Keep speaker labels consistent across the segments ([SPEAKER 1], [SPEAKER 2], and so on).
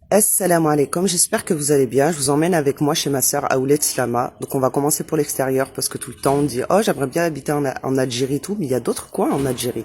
[SPEAKER 1] Assalamu alaikum, j'espère que vous allez bien. Je vous emmène avec moi chez ma sœur à Oulet Slama. Donc on va commencer pour l'extérieur parce que tout le temps on dit «Oh, j'aimerais bien habiter en Algérie et tout», mais il y a d'autres coins en Algérie.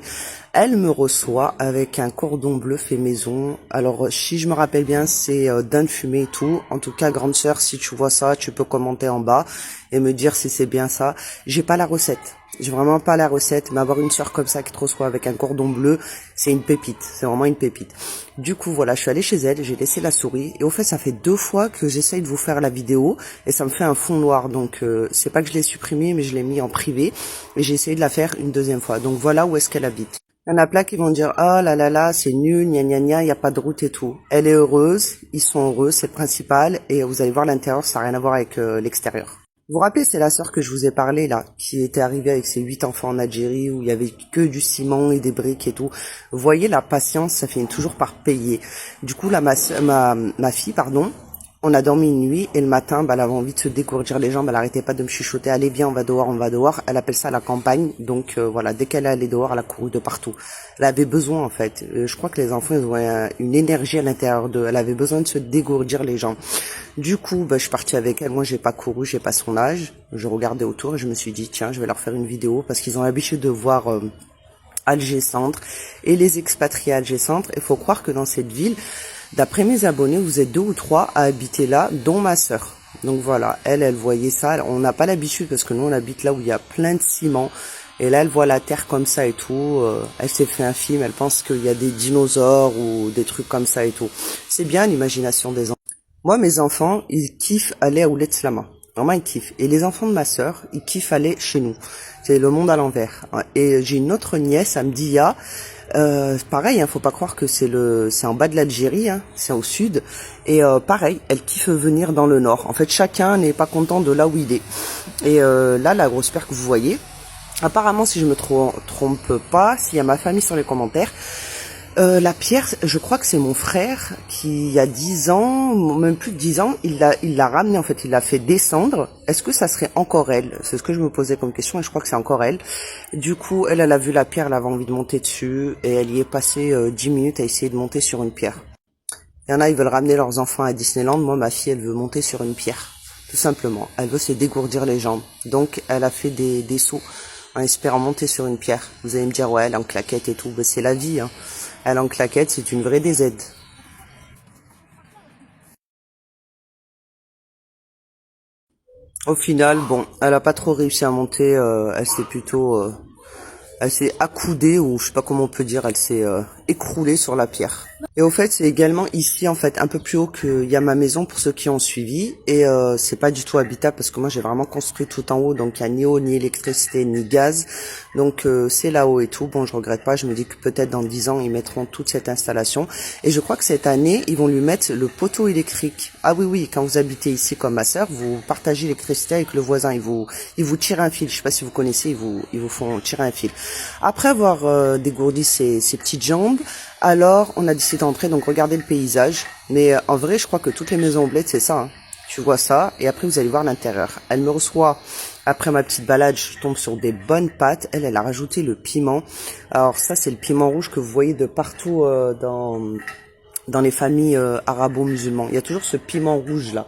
[SPEAKER 1] Elle me reçoit avec un cordon bleu fait maison. Alors si je me rappelle bien, c'est d'un fumé et tout. En tout cas, grande sœur, si tu vois ça, tu peux commenter en bas et me dire si c'est bien ça. J'ai pas la recette. J'ai vraiment pas la recette, mais avoir une sœur comme ça qui te reçoit avec un cordon bleu, c'est une pépite. C'est vraiment une pépite. Du coup, voilà, je suis allée chez elle, j'ai laissé la souris. Et au fait, ça fait 2 fois que j'essaye de vous faire la vidéo et ça me fait un fond noir. Donc, c'est pas que je l'ai supprimé, mais je l'ai mis en privé. Et j'ai essayé de la faire une deuxième fois. Donc, voilà où est-ce qu'elle habite. Il y en a plein qui vont dire «Oh là là là, c'est nul, gna gna gna, il n'y a pas de route et tout». Elle est heureuse, ils sont heureux, c'est le principal. Et vous allez voir l'intérieur, ça n'a rien à voir avec l'extérieur. Vous vous rappelez, c'est la sœur que je vous ai parlé là, qui était arrivée avec ses 8 enfants en Algérie, où il y avait que du ciment et des briques et tout. Vous voyez, la patience, ça finit toujours par payer. Du coup, là, ma fille, pardon, on a dormi une nuit et le matin, bah, elle avait envie de se dégourdir les jambes, elle arrêtait pas de me chuchoter, allez viens, on va dehors, on va dehors. Elle appelle ça la campagne, donc voilà, dès qu'elle est allée dehors, elle a couru de partout. Elle avait besoin en fait, je crois que les enfants, ils ont une énergie à l'intérieur d'eux, elle avait besoin de se dégourdir les jambes. Du coup, bah, je suis partie avec elle, moi j'ai pas couru, j'ai pas son âge, je regardais autour et je me suis dit, tiens, je vais leur faire une vidéo parce qu'ils ont l'habitude de voir Alger Centre et les expatriés à Alger Centre. Il faut croire que dans cette ville, d'après mes abonnés, vous êtes 2 ou 3 à habiter là, dont ma sœur. Donc voilà, elle voyait ça. On n'a pas l'habitude parce que nous, on habite là où il y a plein de ciment. Et là, elle voit la terre comme ça et tout. Elle s'est fait un film, elle pense qu'il y a des dinosaures ou des trucs comme ça et tout. C'est bien l'imagination des enfants. Moi, mes enfants, ils kiffent aller à Oulet Slama. Vraiment, ils kiffent. Et les enfants de ma sœur, ils kiffent aller chez nous. C'est le monde à l'envers. Et j'ai une autre nièce, Amdia. Pareil, hein, faut pas croire que c'est en bas de l'Algérie, hein, c'est au sud. Et pareil, elle kiffe venir dans le nord. En fait, chacun n'est pas content de là où il est. Et là, la grosse paire que vous voyez, apparemment, si je me trompe pas, s'il y a ma famille sur les commentaires, la pierre, je crois que c'est mon frère qui, il y a 10 ans, même plus de 10 ans, il l'a ramené en fait, il l'a fait descendre. Est-ce que ça serait encore elle? C'est ce que je me posais comme question et je crois que c'est encore elle. Du coup, elle a vu la pierre, elle avait envie de monter dessus et elle y est passée 10 minutes à essayer de monter sur une pierre. Il y en a, ils veulent ramener leurs enfants à Disneyland. Moi, ma fille, elle veut monter sur une pierre. Tout simplement. Elle veut se dégourdir les jambes. Donc, elle a fait des sauts en espérant monter sur une pierre. Vous allez me dire, ouais, elle est en claquette et tout. Ben, c'est la vie, hein. Elle en claquette, c'est une vraie DZ. Au final, bon, elle a pas trop réussi à monter, elle s'est accoudée ou je sais pas comment on peut dire, elle s'est écroulée sur la pierre. Et au fait, c'est également ici, en fait, un peu plus haut qu'il y a ma maison pour ceux qui ont suivi. Et c'est pas du tout habitable parce que moi, j'ai vraiment construit tout en haut. Donc, il n'y a ni eau, ni électricité, ni gaz. Donc, c'est là-haut et tout. Bon, je regrette pas. Je me dis que peut-être dans 10 ans, ils mettront toute cette installation. Et je crois que cette année, ils vont lui mettre le poteau électrique. Ah oui, oui, quand vous habitez ici comme ma sœur, vous partagez l'électricité avec le voisin. Ils vous tirent un fil. Je sais pas si vous connaissez, ils vous font tirer un fil. Après avoir dégourdi ses petites jambes, alors on a décidé d'entrer, donc regardez le paysage. Mais en vrai, je crois que toutes les maisons au bled, c'est ça, hein. Tu vois ça, et après vous allez voir l'intérieur. Elle me reçoit, après ma petite balade, je tombe sur des bonnes pâtes. Elle a rajouté le piment. Alors ça, c'est le piment rouge que vous voyez de partout dans les familles arabo-musulmanes. Il y a toujours ce piment rouge là.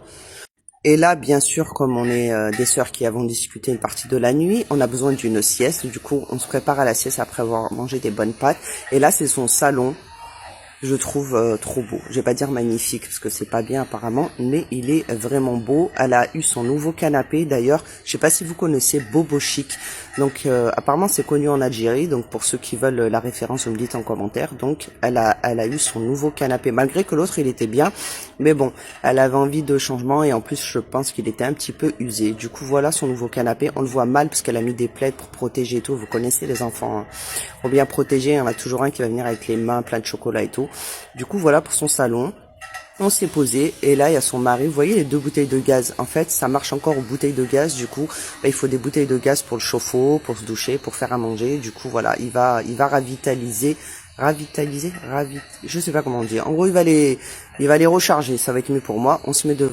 [SPEAKER 1] Et là, bien sûr, comme on est des sœurs qui avons discuté une partie de la nuit, on a besoin d'une sieste. Du coup, on se prépare à la sieste après avoir mangé des bonnes pâtes. Et là, c'est son salon. Je trouve trop beau. Je vais pas dire magnifique parce que c'est pas bien apparemment, mais il est vraiment beau. Elle a eu son nouveau canapé d'ailleurs. Je sais pas si vous connaissez Bobo Chic. Donc apparemment c'est connu en Algérie. Donc pour ceux qui veulent la référence, vous me dites en commentaire. Donc elle a eu son nouveau canapé malgré que l'autre il était bien, mais bon, elle avait envie de changement et en plus je pense qu'il était un petit peu usé. Du coup voilà son nouveau canapé. On le voit mal parce qu'elle a mis des plaids pour protéger et tout. Vous connaissez les enfants, hein. Pour bien protéger, il y en a toujours un qui va venir avec les mains pleines de chocolat et tout. Du coup, voilà pour son salon. On s'est posé et là, il y a son mari. Vous voyez les 2 bouteilles de gaz. En fait, ça marche encore aux bouteilles de gaz. Du coup, bah, il faut des bouteilles de gaz pour le chauffe-eau, pour se doucher, pour faire à manger. Du coup, voilà, il va je sais pas comment dire. En gros, il va les recharger. Ça va être mieux pour moi. On se met devant.